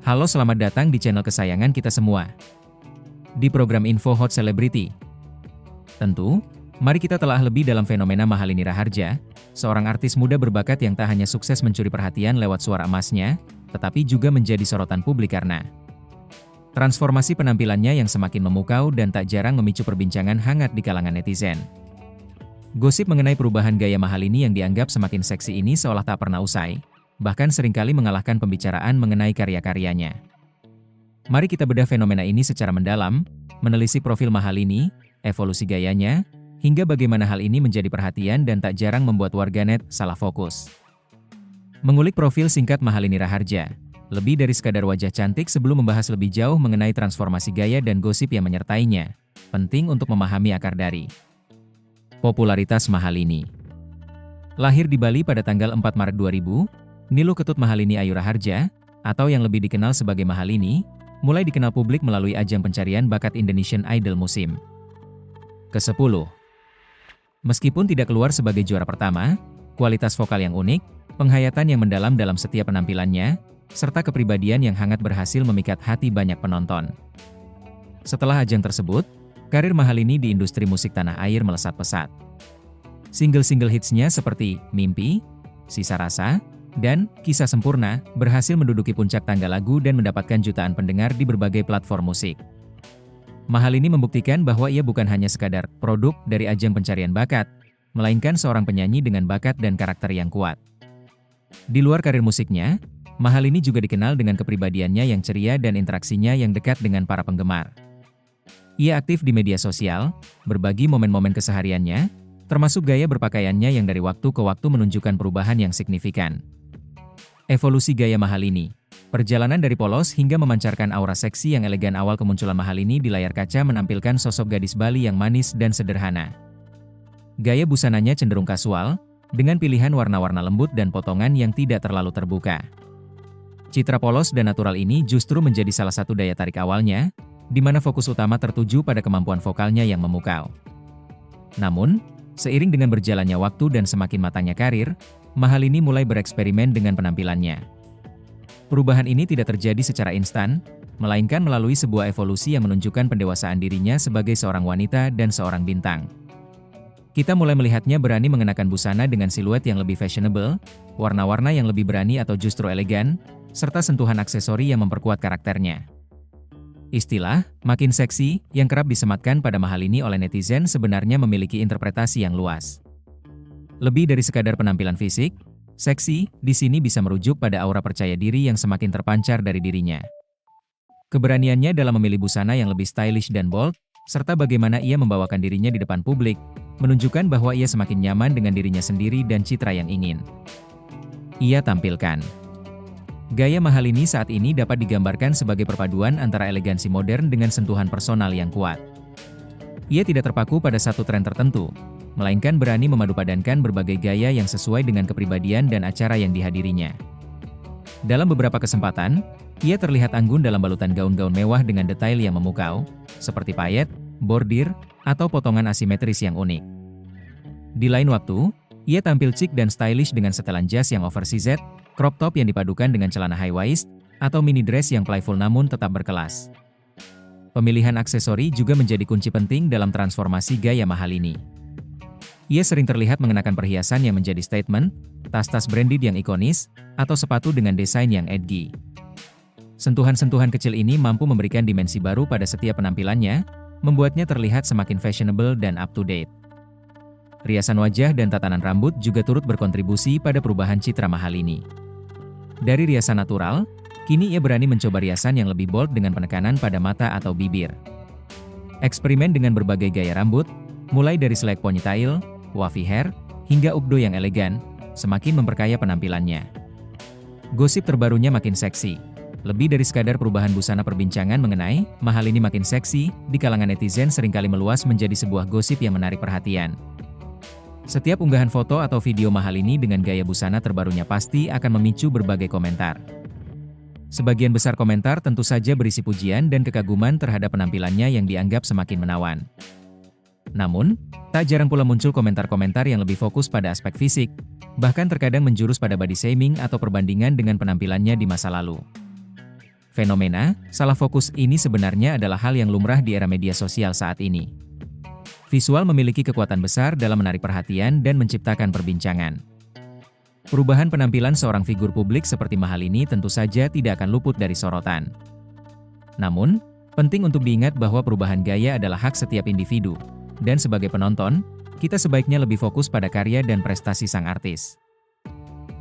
Halo, selamat datang di channel kesayangan kita semua. Di program Info Hot Celebrity. Tentu, mari kita telah lebih dalam fenomena Mahalini Raharja, seorang artis muda berbakat yang tak hanya sukses mencuri perhatian lewat suara emasnya, tetapi juga menjadi sorotan publik karena transformasi penampilannya yang semakin memukau dan tak jarang memicu perbincangan hangat di kalangan netizen. Gosip mengenai perubahan gaya Mahalini yang dianggap semakin seksi ini seolah tak pernah usai, bahkan seringkali mengalahkan pembicaraan mengenai karya-karyanya. Mari kita bedah fenomena ini secara mendalam, menelisik profil Mahalini, evolusi gayanya, hingga bagaimana hal ini menjadi perhatian dan tak jarang membuat warganet salah fokus. Mengulik profil singkat Mahalini Raharja, lebih dari sekadar wajah cantik. Sebelum membahas lebih jauh mengenai transformasi gaya dan gosip yang menyertainya, penting untuk memahami akar dari popularitas Mahalini. Lahir di Bali pada tanggal 4 Maret 2000, Niluh Ketut Mahalini Ayu Raharja, atau yang lebih dikenal sebagai Mahalini, mulai dikenal publik melalui ajang pencarian bakat Indonesian Idol musim ke-10. Meskipun tidak keluar sebagai juara pertama, kualitas vokal yang unik, penghayatan yang mendalam dalam setiap penampilannya, serta kepribadian yang hangat berhasil memikat hati banyak penonton. Setelah ajang tersebut, karir Mahalini di industri musik tanah air melesat pesat. Single-single hitsnya seperti Mimpi, Sisa Rasa, dan Kisah Sempurna berhasil menduduki puncak tangga lagu dan mendapatkan jutaan pendengar di berbagai platform musik. Mahalini membuktikan bahwa ia bukan hanya sekadar produk dari ajang pencarian bakat, melainkan seorang penyanyi dengan bakat dan karakter yang kuat. Di luar karir musiknya, Mahalini juga dikenal dengan kepribadiannya yang ceria dan interaksinya yang dekat dengan para penggemar. Ia aktif di media sosial, berbagi momen-momen kesehariannya, termasuk gaya berpakaiannya yang dari waktu ke waktu menunjukkan perubahan yang signifikan. Evolusi gaya Mahalini. Perjalanan dari polos hingga memancarkan aura seksi yang elegan. Awal kemunculan Mahalini di layar kaca menampilkan sosok gadis Bali yang manis dan sederhana. Gaya busananya cenderung kasual, dengan pilihan warna-warna lembut dan potongan yang tidak terlalu terbuka. Citra polos dan natural ini justru menjadi salah satu daya tarik awalnya, di mana fokus utama tertuju pada kemampuan vokalnya yang memukau. Namun, seiring dengan berjalannya waktu dan semakin matangnya karir, Mahalini mulai bereksperimen dengan penampilannya. Perubahan ini tidak terjadi secara instan, melainkan melalui sebuah evolusi yang menunjukkan pendewasaan dirinya sebagai seorang wanita dan seorang bintang. Kita mulai melihatnya berani mengenakan busana dengan siluet yang lebih fashionable, warna-warna yang lebih berani atau justru elegan, serta sentuhan aksesori yang memperkuat karakternya. Istilah "makin seksi" yang kerap disematkan pada Mahalini oleh netizen sebenarnya memiliki interpretasi yang luas. Lebih dari sekadar penampilan fisik, seksi di sini bisa merujuk pada aura percaya diri yang semakin terpancar dari dirinya. Keberaniannya dalam memilih busana yang lebih stylish dan bold, serta bagaimana ia membawakan dirinya di depan publik, menunjukkan bahwa ia semakin nyaman dengan dirinya sendiri dan citra yang ingin ia tampilkan. Gaya Mahalini saat ini dapat digambarkan sebagai perpaduan antara elegansi modern dengan sentuhan personal yang kuat. Ia tidak terpaku pada satu tren tertentu, melainkan berani memadupadankan berbagai gaya yang sesuai dengan kepribadian dan acara yang dihadirinya. Dalam beberapa kesempatan, ia terlihat anggun dalam balutan gaun-gaun mewah dengan detail yang memukau, seperti payet, bordir, atau potongan asimetris yang unik. Di lain waktu, ia tampil chic dan stylish dengan setelan jas yang oversized, crop top yang dipadukan dengan celana high waist, atau mini dress yang playful namun tetap berkelas. Pemilihan aksesori juga menjadi kunci penting dalam transformasi gaya Mahalini. Ia sering terlihat mengenakan perhiasan yang menjadi statement, tas-tas branded yang ikonis, atau sepatu dengan desain yang edgy. Sentuhan-sentuhan kecil ini mampu memberikan dimensi baru pada setiap penampilannya, membuatnya terlihat semakin fashionable dan up-to-date. Riasan wajah dan tatanan rambut juga turut berkontribusi pada perubahan citra Mahalini. Dari riasan natural, kini ia berani mencoba riasan yang lebih bold dengan penekanan pada mata atau bibir. Eksperimen dengan berbagai gaya rambut, mulai dari selek ponytail, wavy hair, hingga updo yang elegan, semakin memperkaya penampilannya. Gosip terbarunya makin seksi. Lebih dari sekadar perubahan busana, perbincangan mengenai Mahalini makin seksi di kalangan netizen seringkali meluas menjadi sebuah gosip yang menarik perhatian. Setiap unggahan foto atau video Mahalini dengan gaya busana terbarunya pasti akan memicu berbagai komentar. Sebagian besar komentar tentu saja berisi pujian dan kekaguman terhadap penampilannya yang dianggap semakin menawan. Namun, tak jarang pula muncul komentar-komentar yang lebih fokus pada aspek fisik, bahkan terkadang menjurus pada body shaming atau perbandingan dengan penampilannya di masa lalu. Fenomena salah fokus ini sebenarnya adalah hal yang lumrah di era media sosial saat ini. Visual memiliki kekuatan besar dalam menarik perhatian dan menciptakan perbincangan. Perubahan penampilan seorang figur publik seperti Mahalini tentu saja tidak akan luput dari sorotan. Namun, penting untuk diingat bahwa perubahan gaya adalah hak setiap individu, dan sebagai penonton, kita sebaiknya lebih fokus pada karya dan prestasi sang artis.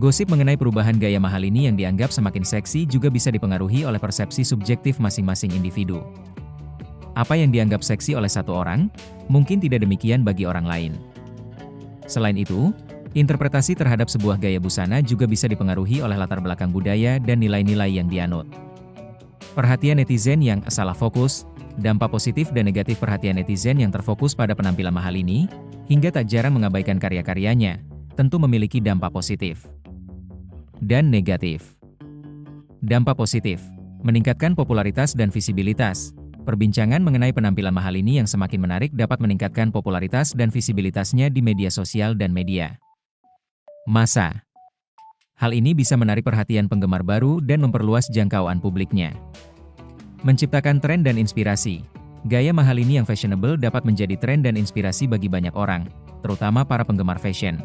Gosip mengenai perubahan gaya Mahalini yang dianggap semakin seksi juga bisa dipengaruhi oleh persepsi subjektif masing-masing individu. Apa yang dianggap seksi oleh satu orang, mungkin tidak demikian bagi orang lain. Selain itu, interpretasi terhadap sebuah gaya busana juga bisa dipengaruhi oleh latar belakang budaya dan nilai-nilai yang dianut. Perhatian netizen yang salah fokus, dampak positif dan negatif perhatian netizen yang terfokus pada penampilan Mahalini, hingga tak jarang mengabaikan karya-karyanya, tentu memiliki dampak positif dan negatif. Dampak positif, meningkatkan popularitas dan visibilitas. Perbincangan mengenai penampilan Mahalini yang semakin menarik dapat meningkatkan popularitas dan visibilitasnya di media sosial dan media massa. Hal ini bisa menarik perhatian penggemar baru dan memperluas jangkauan publiknya. Menciptakan tren dan inspirasi. Gaya Mahalini yang fashionable dapat menjadi tren dan inspirasi bagi banyak orang, terutama para penggemar fashion.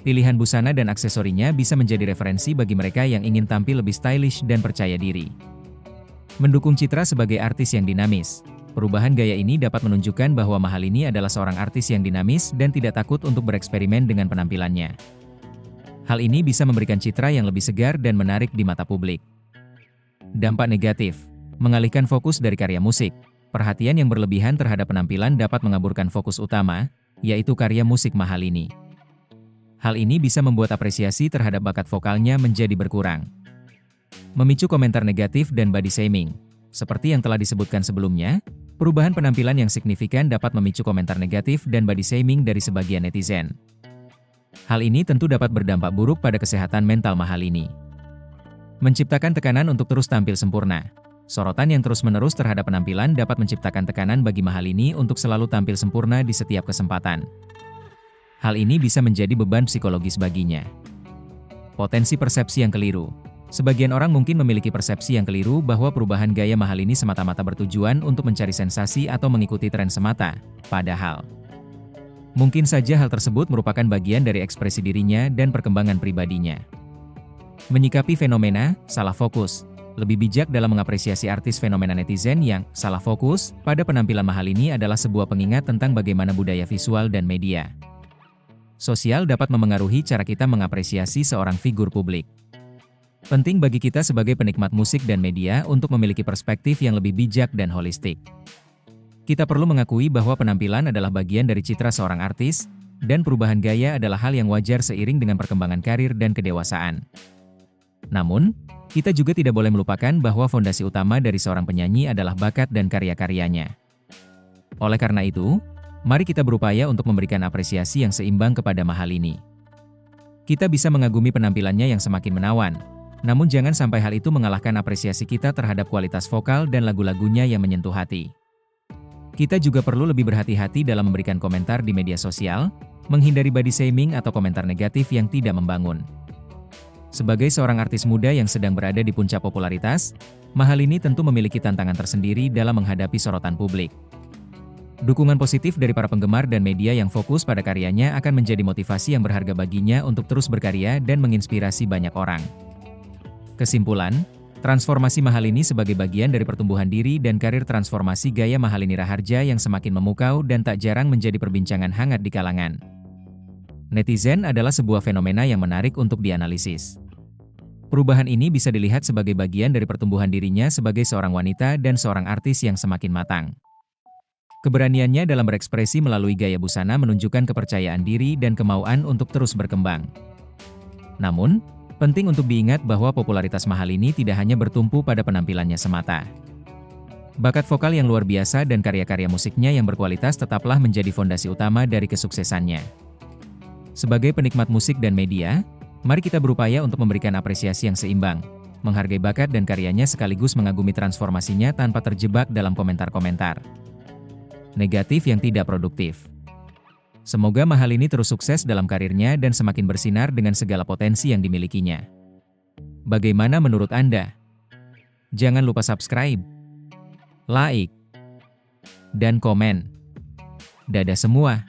Pilihan busana dan aksesorinya bisa menjadi referensi bagi mereka yang ingin tampil lebih stylish dan percaya diri. Mendukung citra sebagai artis yang dinamis. Perubahan gaya ini dapat menunjukkan bahwa Mahalini adalah seorang artis yang dinamis dan tidak takut untuk bereksperimen dengan penampilannya. Hal ini bisa memberikan citra yang lebih segar dan menarik di mata publik. Dampak negatif, mengalihkan fokus dari karya musik. Perhatian yang berlebihan terhadap penampilan dapat mengaburkan fokus utama, yaitu karya musik Mahalini. Hal ini bisa membuat apresiasi terhadap bakat vokalnya menjadi berkurang. Memicu komentar negatif dan body shaming. Seperti yang telah disebutkan sebelumnya, perubahan penampilan yang signifikan dapat memicu komentar negatif dan body shaming dari sebagian netizen. Hal ini tentu dapat berdampak buruk pada kesehatan mental Mahalini. Menciptakan tekanan untuk terus tampil sempurna. Sorotan yang terus-menerus terhadap penampilan dapat menciptakan tekanan bagi Mahalini untuk selalu tampil sempurna di setiap kesempatan. Hal ini bisa menjadi beban psikologis baginya. Potensi persepsi yang keliru. Sebagian orang mungkin memiliki persepsi yang keliru bahwa perubahan gaya Mahalini semata-mata bertujuan untuk mencari sensasi atau mengikuti tren semata, padahal mungkin saja hal tersebut merupakan bagian dari ekspresi dirinya dan perkembangan pribadinya. Menyikapi fenomena salah fokus. Lebih bijak dalam mengapresiasi artis. Fenomena netizen yang salah fokus pada penampilan Mahalini adalah sebuah pengingat tentang bagaimana budaya visual dan media sosial dapat memengaruhi cara kita mengapresiasi seorang figur publik. Penting bagi kita sebagai penikmat musik dan media untuk memiliki perspektif yang lebih bijak dan holistik. Kita perlu mengakui bahwa penampilan adalah bagian dari citra seorang artis, dan perubahan gaya adalah hal yang wajar seiring dengan perkembangan karir dan kedewasaan. Namun, kita juga tidak boleh melupakan bahwa fondasi utama dari seorang penyanyi adalah bakat dan karya-karyanya. Oleh karena itu, mari kita berupaya untuk memberikan apresiasi yang seimbang kepada Mahalini. Kita bisa mengagumi penampilannya yang semakin menawan, namun jangan sampai hal itu mengalahkan apresiasi kita terhadap kualitas vokal dan lagu-lagunya yang menyentuh hati. Kita juga perlu lebih berhati-hati dalam memberikan komentar di media sosial, menghindari body shaming atau komentar negatif yang tidak membangun. Sebagai seorang artis muda yang sedang berada di puncak popularitas, Mahalini tentu memiliki tantangan tersendiri dalam menghadapi sorotan publik. Dukungan positif dari para penggemar dan media yang fokus pada karyanya akan menjadi motivasi yang berharga baginya untuk terus berkarya dan menginspirasi banyak orang. Kesimpulan, transformasi Mahalini sebagai bagian dari pertumbuhan diri dan karir. Transformasi gaya Mahalini Raharja yang semakin memukau dan tak jarang menjadi perbincangan hangat di kalangan netizen adalah sebuah fenomena yang menarik untuk dianalisis. Perubahan ini bisa dilihat sebagai bagian dari pertumbuhan dirinya sebagai seorang wanita dan seorang artis yang semakin matang. Keberaniannya dalam berekspresi melalui gaya busana menunjukkan kepercayaan diri dan kemauan untuk terus berkembang. Namun, penting untuk diingat bahwa popularitas Mahalini tidak hanya bertumpu pada penampilannya semata. Bakat vokal yang luar biasa dan karya-karya musiknya yang berkualitas tetaplah menjadi fondasi utama dari kesuksesannya. Sebagai penikmat musik dan media, mari kita berupaya untuk memberikan apresiasi yang seimbang, menghargai bakat dan karyanya sekaligus mengagumi transformasinya tanpa terjebak dalam komentar-komentar negatif yang tidak produktif. Semoga Mahalini terus sukses dalam karirnya dan semakin bersinar dengan segala potensi yang dimilikinya. Bagaimana menurut Anda? Jangan lupa subscribe, like, dan komen. Dadah semua.